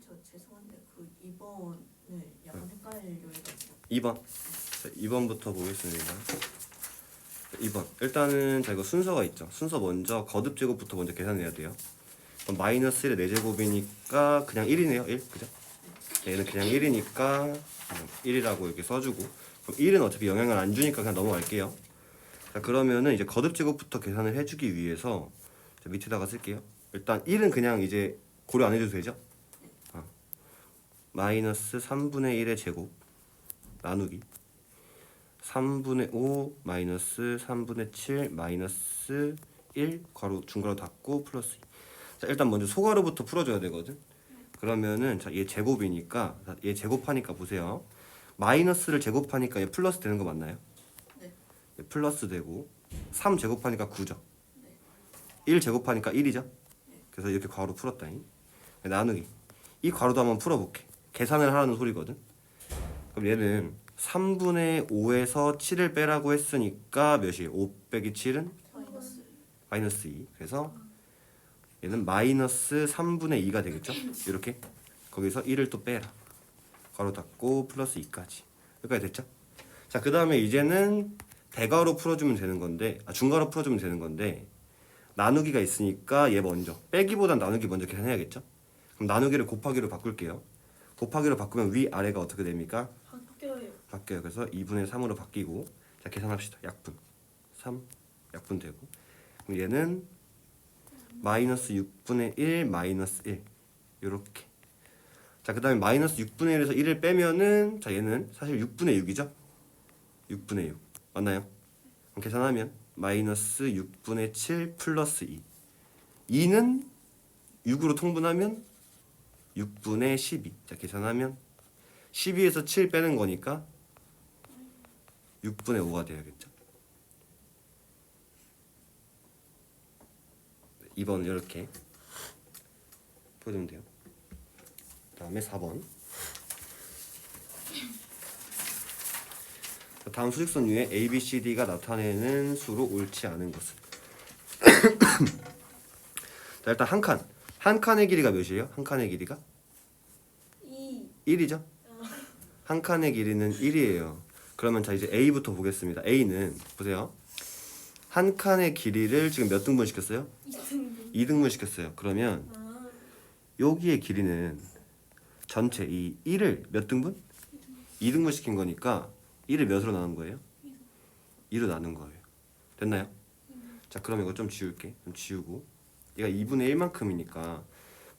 저 죄송한데 그 2번을 약간 헷갈려가지고. 2번. 자, 2번부터 보겠습니다. 2번. 일단은 자 이거 순서가 있죠. 순서 먼저 거듭 제곱부터 먼저 계산해야 돼요. 그럼 마이너스 1의 4제곱이니까 그냥 1이네요. 1. 그죠? 얘는 그냥 1이니까 1이라고 이렇게 써주고, 그럼 1은 어차피 영향을 안 주니까 그냥 넘어갈게요. 자 그러면은 이제 거듭 제곱부터 계산을 해주기 위해서 자, 밑에다가 쓸게요. 일단 1은 그냥 이제 고려 안 해줘도 되죠? 마이너스 3분의 1의 제곱 나누기 3분의 5 마이너스 3분의 7 마이너스 1 괄호 중괄호 닫고 플러스 2. 자 일단 먼저 소괄호부터 풀어줘야 되거든. 그러면은 자 얘 제곱이니까 얘 제곱하니까 보세요. 마이너스를 제곱하니까 얘 플러스 되는 거 맞나요? 네. 얘 플러스 되고 3 제곱하니까 9죠. 네. 1 제곱하니까 1이죠. 네. 그래서 이렇게 괄호 풀었다니. 나누기 이 괄호도 한번 풀어볼게. 계산을 하라는 소리거든. 그럼 얘는 3분의 5에서 7을 빼라고 했으니까 몇이에요? 5 빼기 7은? 마이너스. 마이너스 2. 그래서 얘는 마이너스 3분의 2가 되겠죠? 이렇게 거기서 1을 또 빼라. 괄호 닫고 플러스 2까지. 여기까지 됐죠? 자, 그 다음에 이제는 대괄호 풀어주면 되는 건데, 중괄호 풀어주면 되는 건데, 나누기가 있으니까 얘 먼저, 빼기보단 나누기 먼저 계산해야겠죠? 그럼 나누기를 곱하기로 바꿀게요. 곱하기로 바꾸면 위아래가 어떻게 됩니까? 바뀌어요. 바뀌어요. 그래서 2분의 3으로 바뀌고, 자 계산합시다. 약분 3 약분 되고, 그럼 얘는 마이너스 6분의 1 마이너스 1 요렇게. 자 그 다음에 마이너스 6분의 1에서 1을 빼면은 자 얘는 사실 6분의 6이죠. 6분의 6 맞나요? 그럼 계산하면 마이너스 6분의 7 플러스 2. 2는 6으로 통분하면 6분의 12. 자 계산하면 12에서 7 빼는 거니까 6분의 5가 돼야겠죠. 2번은 이렇게 보여주면 돼요. 그 다음에 4번. 다음 수직선 위에 A, B, C, D가 나타내는 수로 옳지 않은 것은. 자 일단 한 칸의 길이가 몇이에요? 한 칸의 길이가? 1이죠? 한 칸의 길이는 1이에요. 그러면 자 이제 A부터 보겠습니다. A는 보세요. 한 칸의 길이를 지금 몇 등분 시켰어요? 2등분 시켰어요. 그러면 여기의 길이는 전체 이 1을 몇 등분? 2등분 시킨 거니까 1을 몇으로 나눈 거예요? 2로 나눈 거예요. 됐나요? 자 그럼 이거 좀 지울게. 좀 지우고 얘가 2분의 1만큼이니까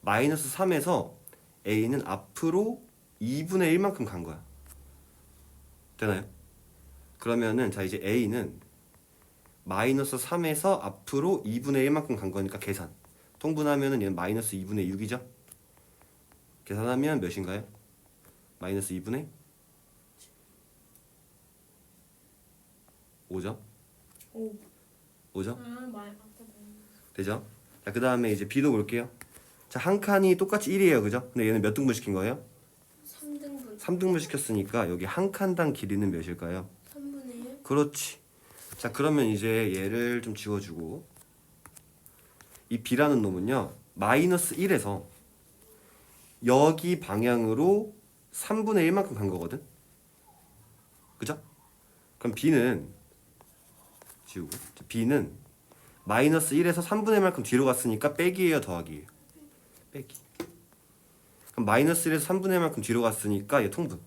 마이너스 3에서 A는 앞으로 2분의 1만큼 간 거야. 되나요? 그러면은 자 이제 A는 마이너스 3에서 앞으로 2분의 1만큼 간 거니까 계산. 통분하면은 얘는 마이너스 2분의 6이죠? 계산하면 몇인가요? 마이너스 2분의 5죠? 5죠? 되죠? 자, 그 다음에 이제 B도 볼게요. 자, 한 칸이 똑같이 1이에요. 그죠? 근데 얘는 몇 등분 시킨 거예요? 3등분. 3등분 시켰으니까 여기 한 칸당 길이는 몇일까요? 3분의 1. 그렇지. 자, 그러면 이제 얘를 좀 지워주고 이 B라는 놈은요. 마이너스 1에서 여기 방향으로 3분의 1만큼 간 거거든? 그죠? 그럼 B는 지우고 B는 마이너스 1에서 3분의 1만큼 뒤로 갔으니까 빼기예요, 더하기예요? 빼기. 그럼 마이너스 1에서 3분의 1만큼 뒤로 갔으니까 얘 통분.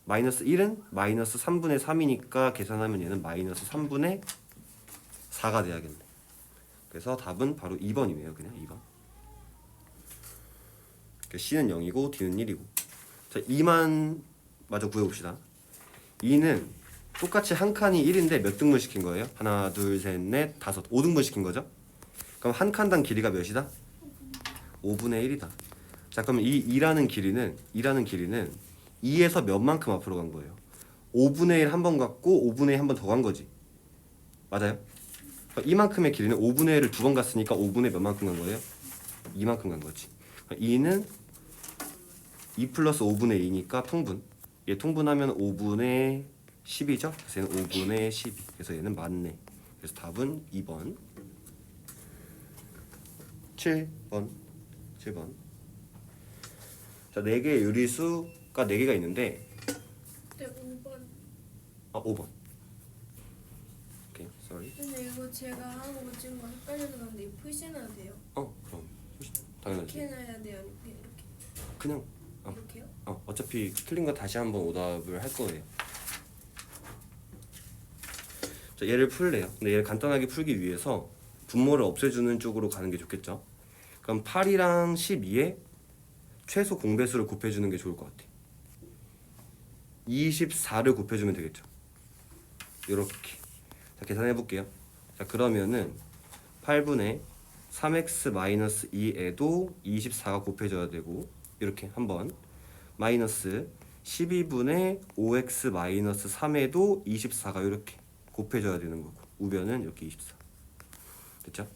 마이너스 1은 마이너스 3분의 3이니까 계산하면 얘는 마이너스 3분의 4가 돼야겠네. 그래서 답은 바로 2번이네요. 그냥 2번. C는 0이고 D는 1이고. 자, 2만 마저 구해봅시다. 2는 똑같이 한 칸이 1인데 몇 등분 시킨 거예요? 하나, 둘, 셋, 넷, 다섯. 5등분 시킨 거죠? 그럼 한 칸당 길이가 몇이다? 5분의 1이다. 자, 그럼 이 2라는 길이는 2에서 몇만큼 앞으로 간 거예요? 5분의 1 한 번 갔고 5분의 1 한 번 더 간 거지. 맞아요? 이만큼의 길이는 5분의 1을 두 번 갔으니까 5분의 몇만큼 간 거예요? 2만큼 간 거지. 2는 2 플러스 5분의 2니까 통분. 얘 통분하면 5분의 10이죠? 그래서 얘는 5분의 12. 그래서 얘는 맞네. 그래서 답은 2번. 7번. 자, 4개의 유리수가 4개가 있는데 네, 5번. 5번. 오케이, sorry. 근데 이거 제가 하는 거 지금 헷갈려서 그런데 이거 표시해놔야 돼요. 그럼 당연하지. 이렇게 해놔야 돼요. 이렇게 그냥 이렇게요? 어차피 틀린 거 다시 한번 오답을 할 거예요. 자, 얘를 풀래요. 근데 얘를 간단하게 풀기 위해서 분모를 없애주는 쪽으로 가는 게 좋겠죠. 그럼 8이랑 12에 최소 공배수를 곱해주는 게 좋을 것 같아. 24를 곱해주면 되겠죠. 요렇게. 자, 계산해 볼게요. 자, 그러면은 8분의 3x-2에도 24가 곱해져야 되고, 이렇게 한번 마이너스 12분의 5x-3에도 24가 이렇게 곱해져야 되는 거고, 우변은 이렇게 24. 됐죠?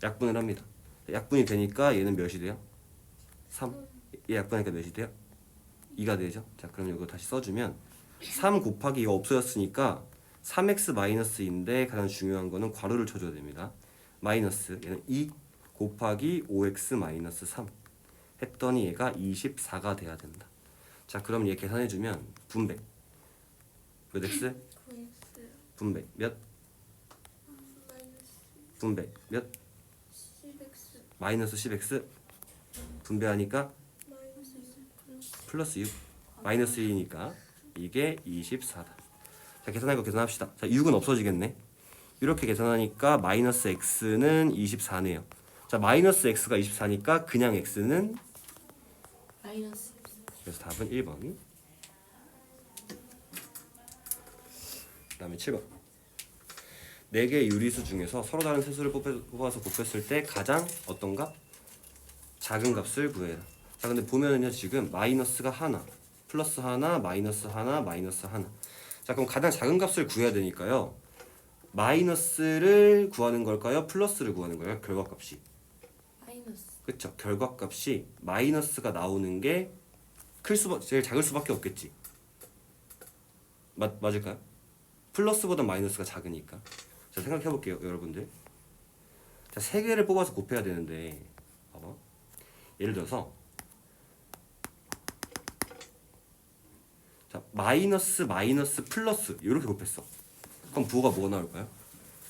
약분을 합니다. 약분이 되니까 얘는 몇이 돼요? 3. 얘 약분하니까 몇이 돼요? 2가 되죠? 자, 그럼 이거 다시 써주면 3 곱하기 2가 없어졌으니까 3x-2인데 가장 중요한 거는 괄호를 쳐줘야 됩니다. 마이너스 얘는 2 곱하기 5x-3 했더니 얘가 24가 돼야 된다. 자, 그럼 얘 계산해주면 분배 몇 x? 9x 분배 몇? 마이너스 분배 몇? 10x 마이너스 10x 분배하니까 마이너스 6 플러스 6 마이너스 2니까 이게 24다. 자, 계산할 거 계산합시다. 자, 6은 없어지겠네. 이렇게 계산하니까 마이너스 x는 24네요. 자, 마이너스 x가 24니까 그냥 x는 마이너스. 그래서 답은 1번. 그 다음에 7번. 4개의 유리수 중에서 서로 다른 세수를 뽑아서 곱했을 때 가장 어떤가? 작은 값을 구해라. 자, 근데 보면은요, 지금 마이너스가 하나, 플러스 하나, 마이너스 하나, 마이너스 하나. 자, 그럼 가장 작은 값을 구해야 되니까요. 마이너스를 구하는 걸까요? 플러스를 구하는 거예요? 결과값이. 마이너스. 그쵸? 결과값이 마이너스가 나오는 게 제일 작을 수밖에 없겠지. 맞을까요? 플러스보다 마이너스가 작으니까. 자, 생각해 볼게요, 여러분들. 자, 3개를 뽑아서 곱해야 되는데, 봐봐. 예를 들어서, 자, 마이너스, 마이너스, 플러스 이렇게 곱했어. 그럼 부호가 뭐가 나올까요?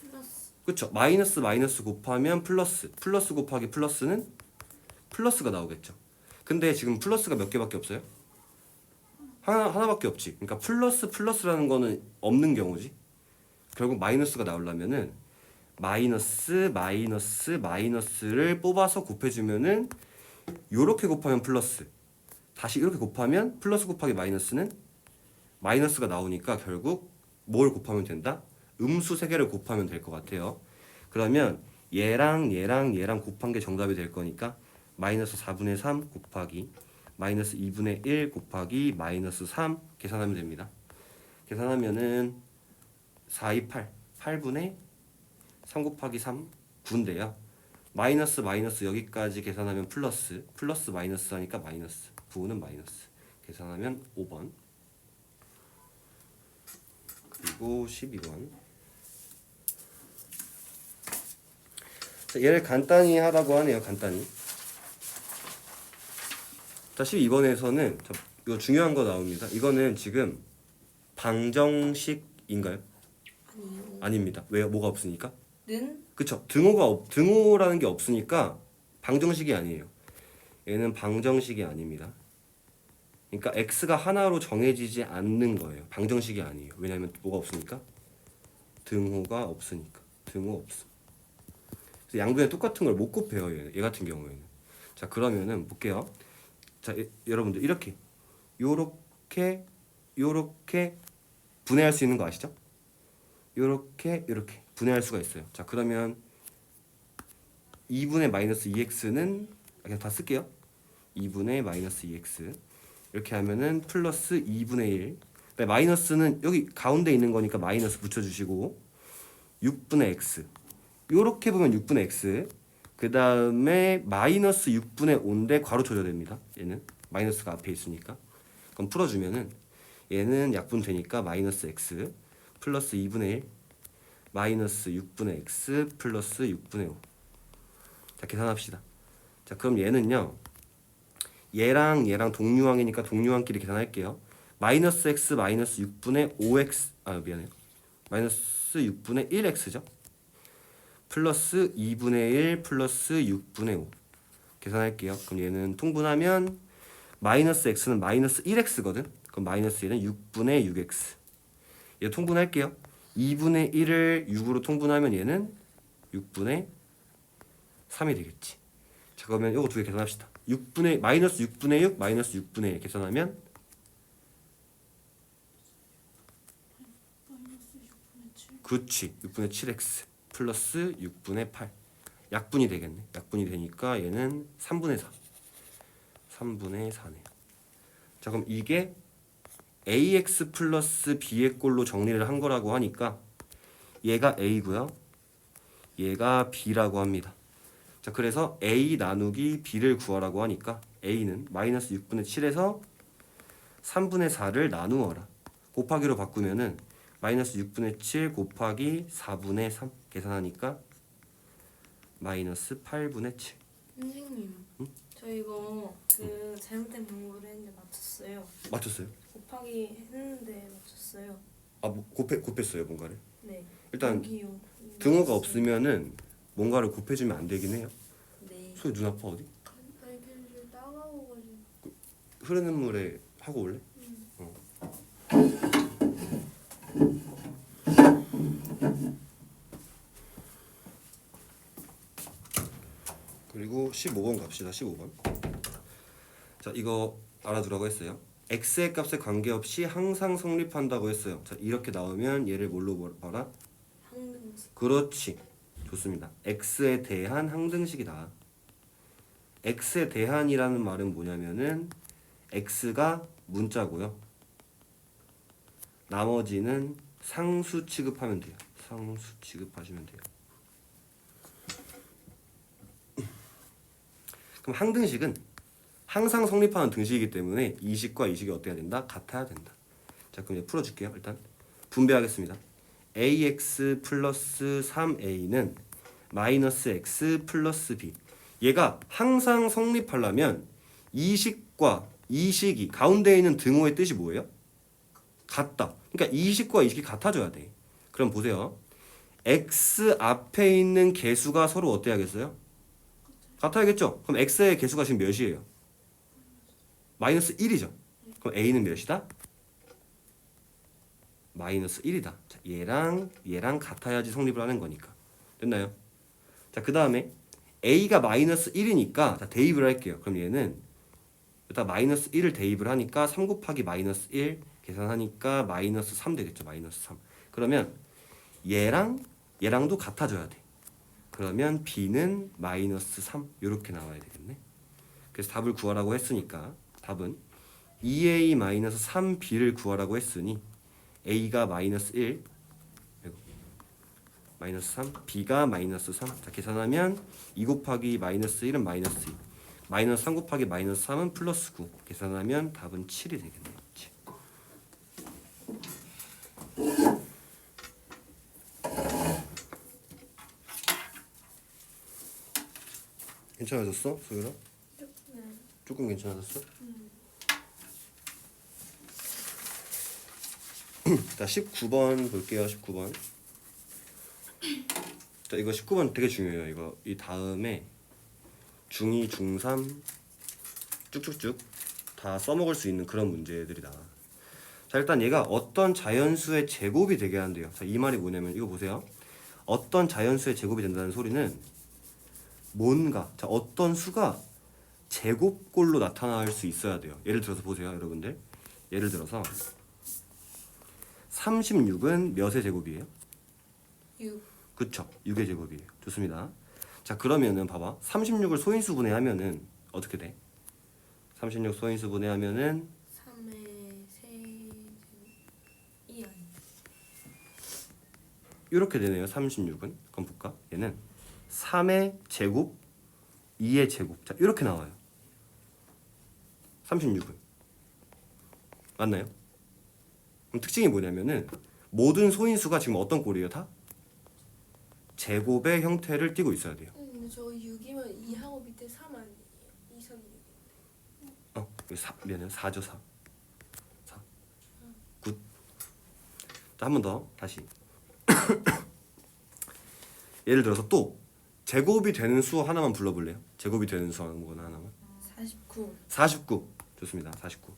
플러스. 그쵸? 마이너스, 마이너스 곱하면 플러스, 플러스 곱하기 플러스는 플러스가 나오겠죠. 근데 지금 플러스가 몇 개밖에 없어요? 하나밖에 없지. 그러니까 플러스라는 거는 없는 경우지. 결국 마이너스가 나오려면은 마이너스를 뽑아서 곱해주면은 요렇게 곱하면 플러스, 다시 이렇게 곱하면 플러스 곱하기 마이너스는 마이너스가 나오니까 결국 뭘 곱하면 된다? 음수 3개를 곱하면 될 것 같아요. 그러면 얘랑 곱한 게 정답이 될 거니까 마이너스 4분의 3 곱하기 마이너스 2분의 1 곱하기 마이너스 3 계산하면 됩니다. 계산하면은 4, 2, 8분의 3 곱하기 3 9인데요. 마이너스 여기까지 계산하면 플러스 마이너스 하니까 마이너스 9는 마이너스 계산하면 5번. 그리고 12번. 자, 얘를 간단히 하라고 하네요. 간단히. 자, 12번에서는 이거 중요한 거 나옵니다. 이거는 지금 방정식인가요? 아니요. 아닙니다. 왜요? 뭐가 없으니까? 는 그쵸? 등호라는 게 없으니까 방정식이 아니에요. 얘는 방정식이 아닙니다. 그러니까 x가 하나로 정해지지 않는 거예요. 방정식이 아니에요. 왜냐하면 뭐가 없으니까? 등호가 없으니까. 등호 없음. 그래서 양변에 똑같은 걸 못 곱해요. 얘 같은 경우에는. 자, 그러면은 볼게요. 자, 여러분들 이렇게 요렇게 분해할 수 있는 거 아시죠? 요렇게 분해할 수가 있어요. 자, 그러면 2분의 마이너스 2x는 그냥 다 쓸게요. 2분의 마이너스 2x 이렇게 하면은 플러스 2분의 1. 마이너스는 여기 가운데 있는 거니까 마이너스 붙여주시고 6분의 x 요렇게 보면 6분의 x 그 다음에 마이너스 6분의 5인데 괄호 쳐줘야 됩니다. 얘는 마이너스가 앞에 있으니까. 그럼 풀어주면은 얘는 약분되니까 마이너스 x 플러스 2분의 1 마이너스 6분의 x 플러스 6분의 5. 자, 계산합시다. 자, 그럼 얘는요 얘랑 얘랑 동류항이니까 동류항끼리 계산할게요. 마이너스 x 마이너스 6분의 5x 미안해요. 마이너스 6분의 1x죠. 플러스 2분의 1 플러스 6분의 5 계산할게요. 그럼 얘는 통분하면 마이너스 x는 마이너스 1x거든. 그럼 마이너스 1은 6분의 6x. 얘 통분할게요. 2분의 1을 6으로 통분하면 얘는 6분의 3이 되겠지. 자, 그러면 이거 두 개 계산합시다. 마이너스 6분의 6 마이너스 6분의 1 계산하면 마이너스 6분의 7. 그렇지. 6분의 7x 플러스 6분의 8 약분이 되겠네. 약분이 되니까 얘는 3분의 4 3분의 4네요. 자, 그럼 이게 ax 플러스 b의 꼴로 정리를 한 거라고 하니까 얘가 a고요. 얘가 b라고 합니다. 자, 그래서 a 나누기 b를 구하라고 하니까 a는 마이너스 6분의 7에서 3분의 4를 나누어라. 곱하기로 바꾸면은 마이너스 6분의 7 곱하기 4분의 3 계산하니까 마이너스 8분의 7. 선생님, 응? 저 이거 그 잘못된 방법으로 했는데 맞췄어요. 맞췄어요? 곱하기 했는데 맞췄어요. 뭐 곱했어요 뭔가를? 네. 일단 여기요. 등호가 없으면은 뭔가를 곱해주면 안 되긴 해요. 네. 소희 눈 아파 어디? 알겠어요. 따가워가지고. 흐르는 물에 하고 올래? 그리고 15번 갑시다. 15번. 자, 이거 알아두라고 했어요. x의 값에 관계없이 항상 성립한다고 했어요. 자, 이렇게 나오면 얘를 뭘로 봐라? 항등식. 그렇지. 좋습니다. x에 대한 항등식이다. x에 대한이라는 말은 뭐냐면은 x가 문자고요. 나머지는 상수 취급하면 돼요. 상수 취급하시면 돼요. 그럼 항등식은 항상 성립하는 등식이기 때문에 이 식과 이 식이 어때야 된다? 같아야 된다. 자, 그럼 이제 풀어줄게요. 일단 분배하겠습니다. ax 플러스 3a는 마이너스 x 플러스 b. 얘가 항상 성립하려면 이 식과 이 식이 가운데 있는 등호의 뜻이 뭐예요? 같다. 그러니까 이 식과 이 식이 같아져야 돼. 그럼 보세요. x 앞에 있는 개수가 서로 어때야겠어요? 같아야겠죠? 그럼 x의 개수가 지금 몇이에요? 마이너스 1이죠. 그럼 a는 몇이다? 마이너스 1이다. 자, 얘랑 같아야지 성립을 하는 거니까. 됐나요? 자, 그 다음에 a가 마이너스 1이니까 자, 대입을 할게요. 그럼 얘는 일단 마이너스 1을 대입을 하니까 3 곱하기 마이너스 1 계산하니까 마이너스 3 되겠죠. 마이너스 3. 그러면 얘랑도 같아져야 돼. 그러면 b는 마이너스 3 이렇게 나와야 되겠네. 그래서 답을 구하라고 했으니까 답은 2a 마이너스 3b를 구하라고 했으니 a가 마이너스 1 마이너스 3 b가 마이너스 3. 자, 계산하면 2 곱하기 마이너스 1은 마이너스 2 마이너스 3 곱하기 마이너스 3은 플러스 9 계산하면 답은 7이 되겠네요. 7. 괜찮아졌어? 소율아? 네. 조금 괜찮아졌어? 자, 19번 볼게요. 19번. 자, 이거 19번 되게 중요해요. 이거 이 다음에 중2, 중3 쭉쭉쭉 다 써먹을 수 있는 그런 문제들이다. 자, 일단 얘가 어떤 자연수의 제곱이 되게 한대요. 자, 이 말이 뭐냐면 이거 보세요. 어떤 자연수의 제곱이 된다는 소리는 뭔가 자, 어떤 수가 제곱꼴로 나타날 수 있어야 돼요. 예를 들어서 보세요, 여러분들. 예를 들어서 36은 몇의 제곱이에요? 6. 그쵸, 6의 제곱이에요. 좋습니다. 자, 그러면은 봐봐. 36을 소인수 분해하면은 어떻게 돼? 36 소인수 분해하면은 3의 세제곱 2 아니. 이렇게 되네요. 36은. 그럼 볼까? 얘는 3의 제곱 2의 제곱. 자, 이렇게 나와요. 36은. 맞나요? 그럼 특징이 뭐냐면은 모든 소인수가 지금 어떤 꼴이에요? 다? 제곱의 형태를 띠고 있어야 돼요. 근데 저 6이면 2하고 밑에 3 아니에요? 2, 3, 6. 미안해요. 4죠 4. 4. 굿. 자, 한 번 더 다시. 예를 들어서 또 제곱이 되는 수 하나만 불러볼래요? 제곱이 되는 수 아무거나 하나만. 49. 49. 좋습니다. 49.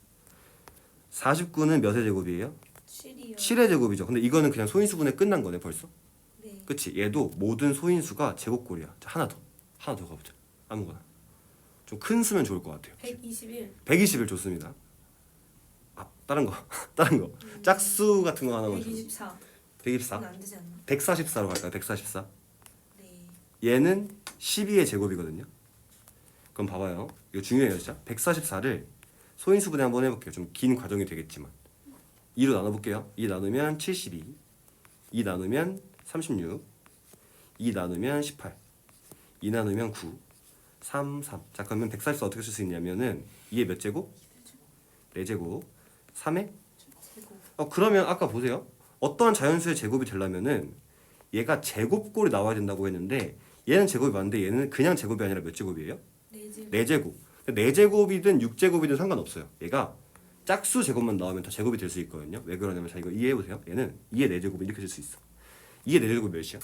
49는 몇의 제곱이에요? 7이요. 7의 제곱이죠. 근데 이거는 그냥 소인수분해 끝난 거네 벌써. 네. 그치? 얘도 모든 소인수가 제곱꼴이야. 자, 하나 더 가보자. 아무거나. 좀 큰 수면 좋을 것 같아요. 121. 121 좋습니다. 아, 다른 거. 다른 거. 짝수 같은 거 하나만 줘. 124. 124. 그건 안 되지 않나? 144로 갈까요? 144. 네. 얘는 12의 제곱이거든요. 그럼 봐봐요. 이거 중요해요, 진짜. 144를 소인수분해 한번 해볼게요. 좀 긴 과정이 되겠지만 2로 나눠볼게요. 2 나누면 72, 2 나누면 36, 2 나누면 18, 2 나누면 9, 3, 3. 자, 그러면 144 어떻게 쓸 수 있냐면은 2의 몇 제곱? 4제곱. 3의? 제곱. 그러면 아까 보세요. 어떤 자연수의 제곱이 되려면은 얘가 제곱꼴이 나와야 된다고 했는데 얘는 제곱이 맞는데 얘는 그냥 제곱이 아니라 몇 제곱이에요? 4제곱. 4제곱. 4제곱이든 6제곱이든 상관없어요. 얘가 짝수 제곱만 나오면 다 제곱이 될 수 있거든요. 왜 그러냐면 자 이거 이해해보세요. 얘는 2의 4제곱을 이렇게 쓸 수 있어. 2의 4제곱이 몇이야?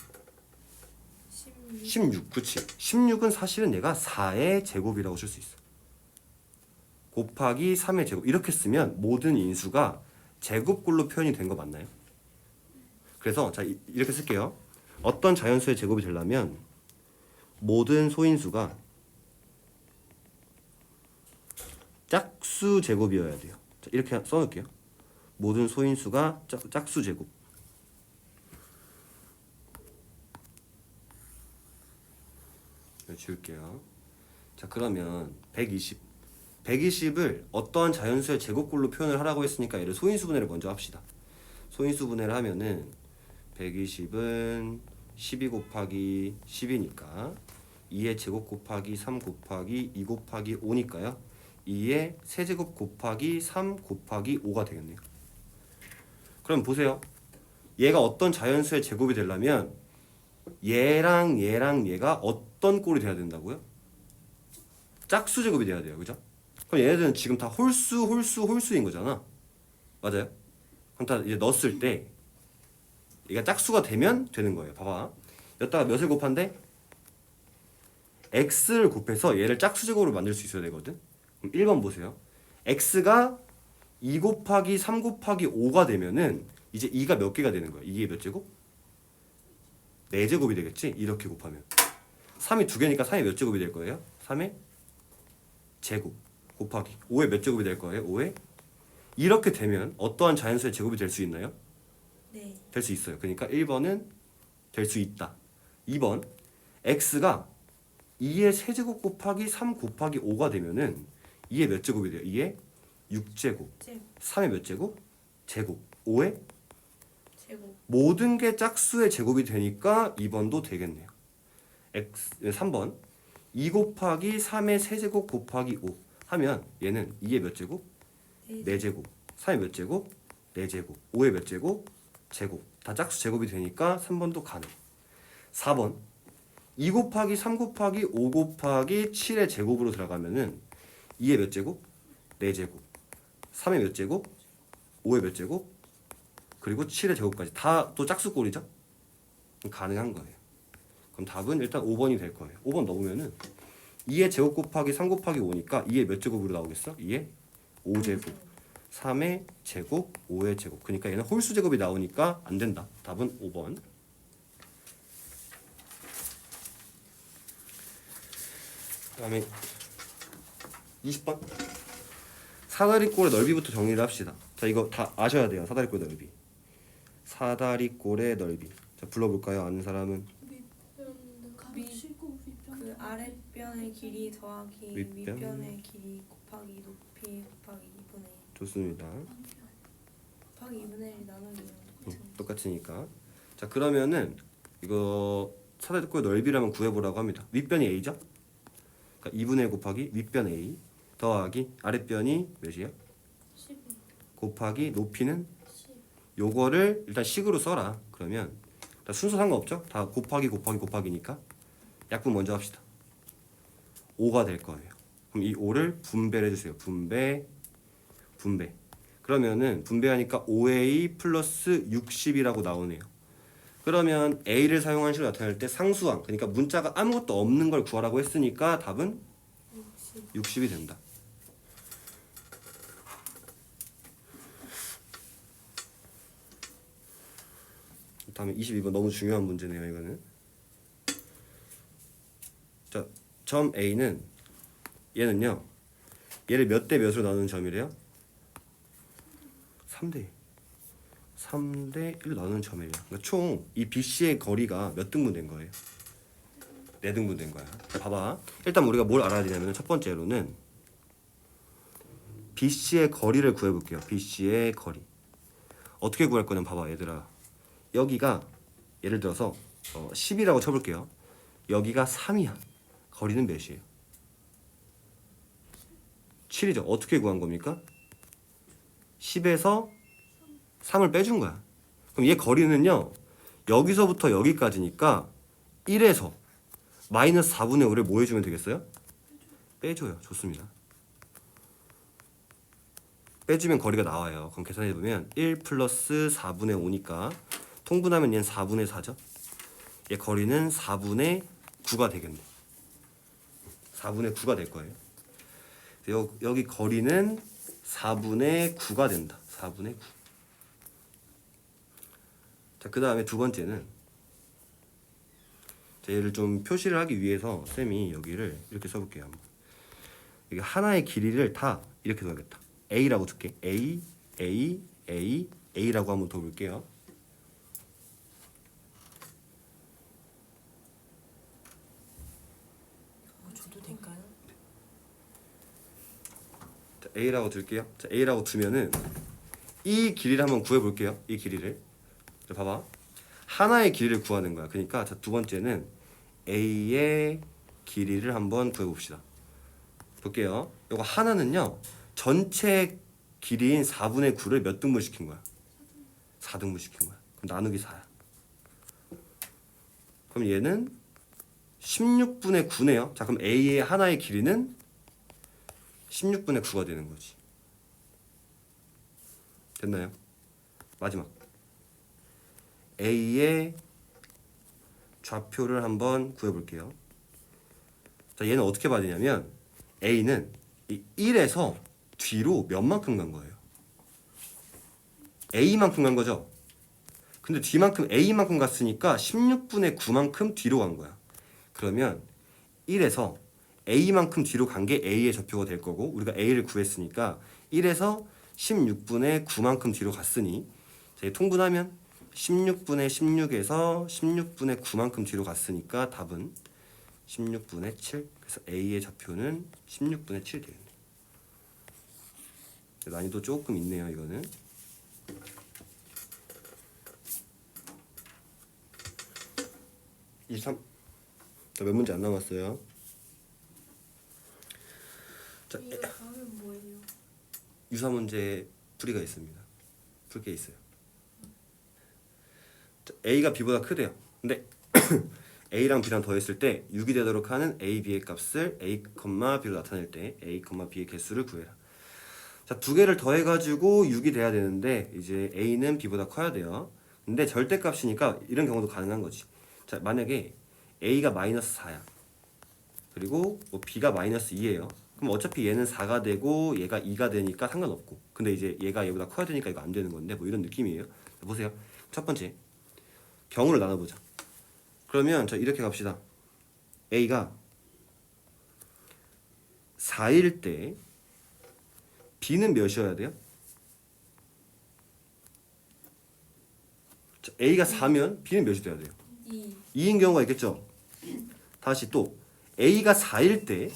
16. 16. 그치. 16은 사실은 얘가 4의 제곱이라고 쓸 수 있어. 곱하기 3의 제곱. 이렇게 쓰면 모든 인수가 제곱꼴로 표현이 된 거 맞나요? 그래서 자 이렇게 쓸게요. 어떤 자연수의 제곱이 되려면 모든 소인수가 짝수 제곱이어야 돼요. 자, 이렇게 써놓을게요. 모든 소인수가 짝수 제곱. 지울게요. 자, 그러면 120을 어떠한 자연수의 제곱꼴로 표현을 하라고 했으니까 얘를 소인수분해를 먼저 합시다. 소인수분해를 하면은 120은 12 곱하기 10이니까 2의 제곱 곱하기 3 곱하기 2 곱하기 5니까요. 2의 세제곱 곱하기 3 곱하기 5가 되겠네요. 그럼 보세요. 얘가 어떤 자연수의 제곱이 되려면 얘랑 얘가 어떤 꼴이 돼야 된다고요? 짝수 제곱이 돼야 돼요. 그죠? 그럼 얘네들은 지금 다 홀수인 거잖아. 맞아요? 그럼 다 이제 넣었을 때 얘가 짝수가 되면 되는 거예요. 봐봐. 여기다가 몇을 곱한데? x를 곱해서 얘를 짝수 제곱으로 만들 수 있어야 되거든. 그럼 1번 보세요. x가 2 곱하기 3 곱하기 5가 되면은 이제 2가 몇 개가 되는 거야? 2의 몇 제곱? 4제곱이 되겠지? 이렇게 곱하면 3이 2개니까 3이 몇 제곱이 될 거예요? 3의 제곱 곱하기 5의 몇 제곱이 될 거예요? 5의 이렇게 되면 어떠한 자연수의 제곱이 될 수 있나요? 네. 될 수 있어요. 그러니까 1번은 될 수 있다. 2번 x가 2의 세제곱 곱하기 3 곱하기 5가 되면은 2의 몇 제곱이 돼요? 2의 6제곱. 제곱. 3의 몇 제곱? 제곱. 5의 제곱. 모든 게 짝수의 제곱이 되니까 2번도 되겠네요. 3번 2 곱하기 3의 세제곱 곱하기 5 하면 얘는 2의 몇 제곱? 4제곱. 3의 몇 제곱? 4제곱. 5의 몇 제곱? 제곱. 다 짝수 제곱이 되니까 3번도 가능. 4번 2 곱하기 3 곱하기 5 곱하기 7의 제곱으로 들어가면은 2의 몇 제곱? 4제곱. 3의 몇 제곱? 5의 몇 제곱? 그리고 7의 제곱까지 다 또 짝수꼴이죠? 가능한 거예요. 그럼 답은 일단 5번이 될 거예요. 5번 넣으면은 2의 제곱 곱하기 3 곱하기 5니까 2의 몇 제곱으로 나오겠어? 2의 5제곱. 3의 제곱, 5의 제곱. 그러니까 얘는 홀수 제곱이 나오니까 안 된다. 답은 5번. 그다음에 20번. 사다리꼴의 넓이부터 정리를 합시다. 자, 이거 다 아셔야 돼요. 사다리꼴의 넓이. 사다리꼴의 넓이. 자, 불러볼까요? 아는 사람은? 그 아랫변의 길이 더하기 윗변. 윗변의 길이 곱하기 높이 곱하기 2분의 1 좋습니다. 곱하기 2분의 1 나누기 똑같으니까. 자, 그러면은 이거 사다리꼴의 넓이라면 구해보라고 합니다. 윗변이 a죠? 그러니까 2분의 1 곱하기 윗변 a 더하기 아랫변이 몇이에요? 12 곱하기 높이는 10 요거를 일단 식으로 써라. 그러면 일단 순서 상관없죠? 다 곱하기 곱하기 곱하기니까 약분 먼저 합시다. 5가 될 거예요. 그럼 이 5를 분배를 해주세요. 분배. 그러면은 분배하니까 5a 플러스 60이라고 나오네요. 그러면 a를 사용한 식으로 나타낼 때 상수항, 그러니까 문자가 아무것도 없는 걸 구하라고 했으니까 답은 60이 된다. 다음에 22번 너무 중요한 문제네요. 이거는. 자, 점 A는 얘는요. 얘를 몇 대 몇으로 나누는 점이래요? 3대 1로 나누는 점이래요. 그러니까 총 이 BC의 거리가 몇 등분 된 거예요? 4등분 된 거야. 자, 봐봐. 일단 우리가 뭘 알아야 되냐면 첫 번째로는 BC의 거리를 구해볼게요. BC의 거리. 어떻게 구할 거냐면 봐봐 얘들아. 여기가 예를 들어서 10이라고 쳐볼게요. 여기가 3이야. 거리는 몇이에요? 7이죠. 어떻게 구한 겁니까? 10에서 3을 빼준 거야. 그럼 얘 거리는요. 여기서부터 여기까지니까 1에서 마이너스 4분의 5를 뭐 해주면 되겠어요? 빼줘요. 좋습니다. 빼주면 거리가 나와요. 그럼 계산해보면 1 플러스 4분의 5니까 통분하면 얘는 4분의 4죠. 얘 거리는 4분의 9가 되겠네. 4분의 9가 될 거예요. 여기 거리는 4분의 9가 된다. 4분의 9. 자, 그 다음에 두 번째는 자, 얘를 좀 표시를 하기 위해서 쌤이 여기를 이렇게 써볼게요. 한번. 여기 하나의 길이를 다 이렇게 써야겠다. A라고 줄게. A라고 한번 더 볼게요. 줘도 될까요? 자, A라고 둘게요. 자, A라고 두면은 이 길이를 한번 구해볼게요. 이 길이를. 자, 봐봐. 하나의 길이를 구하는 거야. 그러니까 자, 두 번째는 A의 길이를 한번 구해봅시다. 볼게요. 이거 하나는요. 전체 길이인 4분의 9를 몇 등분 시킨 거야? 4등분 시킨 거야. 그럼 나누기 4야. 그럼 얘는 16분의 9네요. 자, 그럼 A의 하나의 길이는 16분의 9가 되는 거지. 됐나요? 마지막. A의 좌표를 한번 구해볼게요. 자, 얘는 어떻게 봐야 되냐면 A는 이 1에서 뒤로 몇 만큼 간 거예요? A만큼 간 거죠? 근데 뒤만큼 A만큼 갔으니까 16분의 9만큼 뒤로 간 거야. 그러면 1에서 A만큼 뒤로 간 게 A의 좌표가 될 거고 우리가 A를 구했으니까 1에서 16분의 9만큼 뒤로 갔으니 자, 통분하면 16분의 16에서 16분의 9만큼 뒤로 갔으니까 답은 16분의 7. 그래서 A의 좌표는 16분의 7 되겠네. 난이도 조금 있네요, 이거는. 몇 문제 안 남았어요. 자, 이거 다음은 뭐예요? 유사 문제 풀이가 있습니다. 풀 게 있어요. 자, A가 B보다 크대요. 근데 A랑 B랑 더했을 때 6이 되도록 하는 A, B의 값을 A, B로 나타낼 때 A, B의 개수를 구해라. 자, 두 개를 더해가지고 6이 돼야 되는데 이제 A는 B보다 커야 돼요. 근데 절대값이니까 이런 경우도 가능한 거지. 자, 만약에 A가 마이너스 4야. 그리고 뭐 B가 마이너스 2예요. 그럼 어차피 얘는 4가 되고 얘가 2가 되니까 상관없고. 근데 이제 얘가 얘보다 커야 되니까 이거 안 되는 건데 뭐 이런 느낌이에요. 자, 보세요. 첫 번째 경우를 나눠보자. 그러면 자 이렇게 갑시다. A가 4일 때 B는 몇이어야 돼요? 자, A가 4면 B는 몇이 돼야 돼요? 2인 경우가 있겠죠? 다시 또 A가 4일 때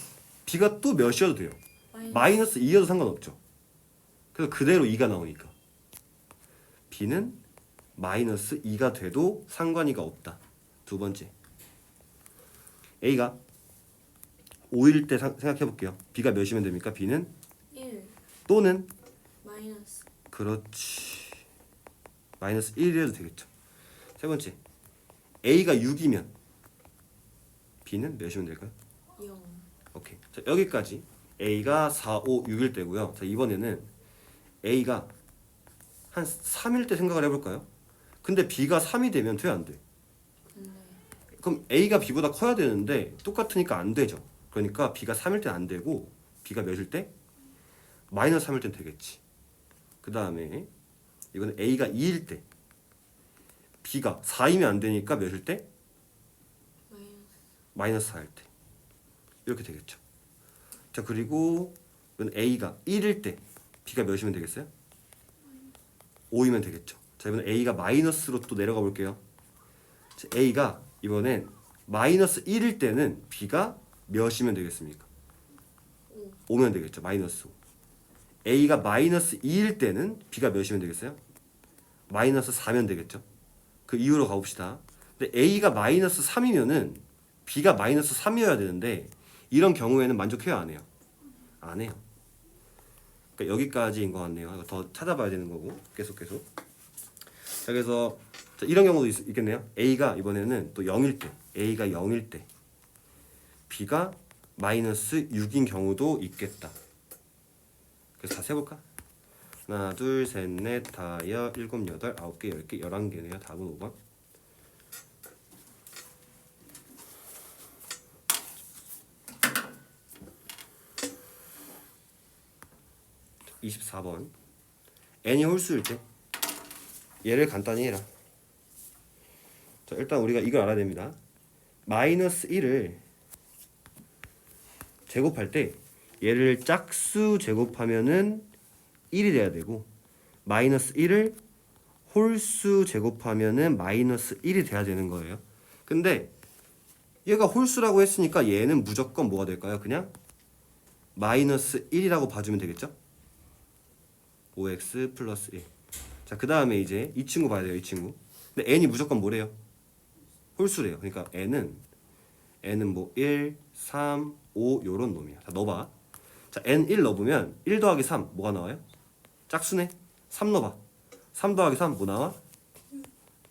B가 또 몇이어도 돼요? 마이너스 2여도 상관없죠. 그래서 그대로 2가 나오니까 B는 마이너스 2가 돼도 상관이가 없다. 두 번째 A가 5일 때 생각해 볼게요. B가 몇이면 됩니까? B는 1 또는 마이너스 그렇지 마이너스 1이라도 되겠죠. 세 번째 A가 6이면 B는 몇이면 될까요? 0 오케이. 자, 여기까지 A가 4, 5, 6일 때고요. 자, 이번에는 A가 한 3일 때 생각을 해볼까요? 근데 B가 3이 되면 돼, 안 돼? 그럼 A가 B보다 커야 되는데 똑같으니까 안 되죠. 그러니까 B가 3일 때 안 되고 B가 몇일 때? 마이너스 3일 땐 되겠지. 그 다음에 이거는 A가 2일 때 B가 4이면 안 되니까 몇일 때? 마이너스 4일 때. 이렇게 되겠죠. 자, 그리고 이건 A가 1일 때 B가 몇이면 되겠어요? 5이면 되겠죠. 자, 이번엔 A가 마이너스로 또 내려가 볼게요. 자, A가 이번엔 마이너스 1일 때는 B가 몇이면 되겠습니까? 5면 되겠죠. 마이너스 5. A가 마이너스 2일 때는 B가 몇이면 되겠어요? 마이너스 4면 되겠죠. 그 이유로 가봅시다. 근데 A가 마이너스 3이면은 B가 마이너스 3이어야 되는데 이런 경우에는 만족해요, 안 해요? 안 해요. 그러니까 여기까지인 것 같네요. 이거 더 찾아봐야 되는 거고 계속. 자, 그래서 자, 이런 경우도 있겠네요. A가 이번에는 또 0일 때, A가 0일 때 B가 마이너스 6인 경우도 있겠다. 그래서 다 세볼까? 하나, 둘, 셋, 넷, 다, 여, 일곱, 여덟, 아홉 개, 10개, 11개네요. 답은 5번. (24번) n이 홀수일 때 얘를 간단히 해라. 자, 일단 우리가 이걸 알아야 됩니다. 마이너스 1을 제곱할 때 얘를 짝수 제곱하면은 1이 돼야 되고 마이너스 1을 홀수 제곱하면은 마이너스 1이 돼야 되는 거예요. 근데 얘가 홀수라고 했으니까 얘는 무조건 뭐가 될까요? 그냥 마이너스 1이라고 봐주면 되겠죠? 5x 플러스 1. 자, 그 다음에 이제 이 친구 봐야 돼요. 이 친구. 근데 n이 무조건 뭐래요? 홀수래요. 그러니까 n은 뭐 1, 3, 5 요런 놈이야. 자, 넣어봐. 자, n 1 넣어보면 1 더하기 3 뭐가 나와요? 짝수네. 3 넣어봐. 3 더하기 3 뭐 나와?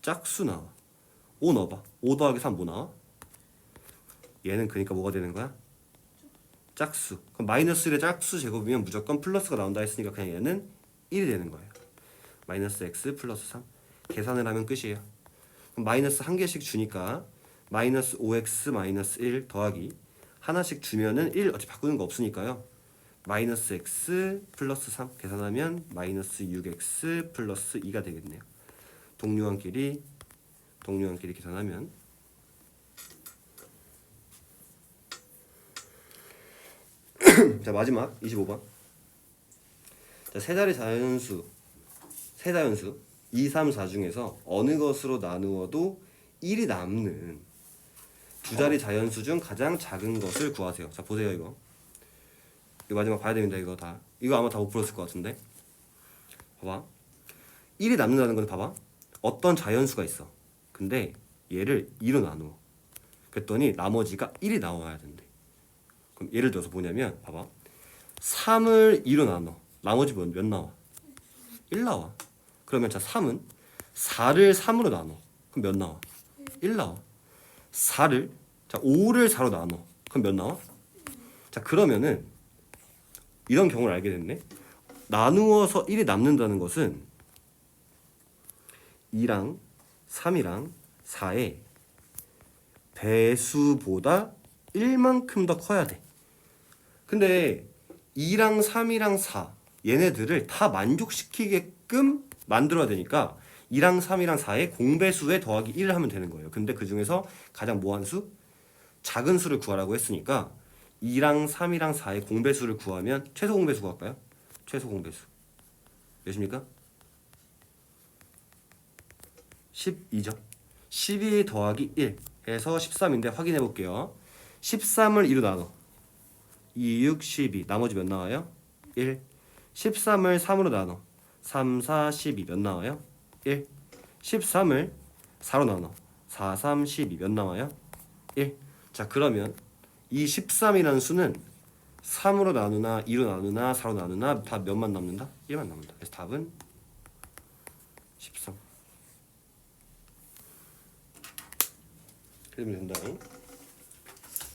짝수 나와. 5 넣어봐. 5 더하기 3 뭐 나와? 얘는 그러니까 뭐가 되는 거야? 짝수. 그럼 마이너스 1의 짝수 제곱이면 무조건 플러스가 나온다 했으니까 그냥 얘는 1이 되는 거예요. 마이너스 x 플러스 3. 계산을 하면 끝이에요. 그럼 마이너스 한 개씩 주니까 마이너스 5x 마이너스 1 더하기 하나씩 주면은 1 어차피 바꾸는 거 없으니까요. 마이너스 x 플러스 3 계산하면 마이너스 6x 플러스 2가 되겠네요. 동료한끼리 계산하면 자, 마지막 25번. 자, 세 자리 자연수 2, 3, 4 중에서 어느 것으로 나누어도 1이 남는 두 자리 자연수 중 가장 작은 것을 구하세요. 자, 보세요. 이거 마지막 봐야 됩니다. 이거 아마 다 못 풀었을 것 같은데 봐봐. 1이 남는다는 건 봐봐. 어떤 자연수가 있어. 근데 얘를 2로 나누어. 그랬더니 나머지가 1이 나와야 된대. 그럼 예를 들어서 뭐냐면 봐봐. 3을 2로 나눠. 나머지 몇 나와? 1 나와. 그러면 자, 3은 4를 3으로 나눠. 그럼 몇 나와? 1 나와. 5를 4로 나눠. 그럼 몇 나와? 자, 그러면은 이런 경우를 알게 됐네. 나누어서 1이 남는다는 것은 2랑 3이랑 4의 배수보다 1만큼 더 커야 돼. 근데 2랑 3이랑 4 얘네들을 다 만족시키게끔 만들어야 되니까 2랑 3이랑 4의 공배수에 더하기 1을 하면 되는 거예요. 근데 그 중에서 가장 뭐한 수? 작은 수를 구하라고 했으니까 2랑 3이랑 4의 공배수를 구하면 최소 공배수 구할까요? 최소 공배수 몇입니까? 12죠. 12 더하기 1 해서 13인데 확인해 볼게요. 13을 2로 나눠. 2, 6, 12 나머지 몇 나와요? 1. 13을 3으로 나눠. 3, 4, 12 몇 나와요? 1. 13을 4로 나눠. 4, 3, 12 몇 나와요? 1. 자, 그러면 이 13이라는 수는 3으로 나누나 2로 나누나 4로 나누나 다 몇만 남는다? 1만 남는다. 그래서 답은 13. 그러면 된다.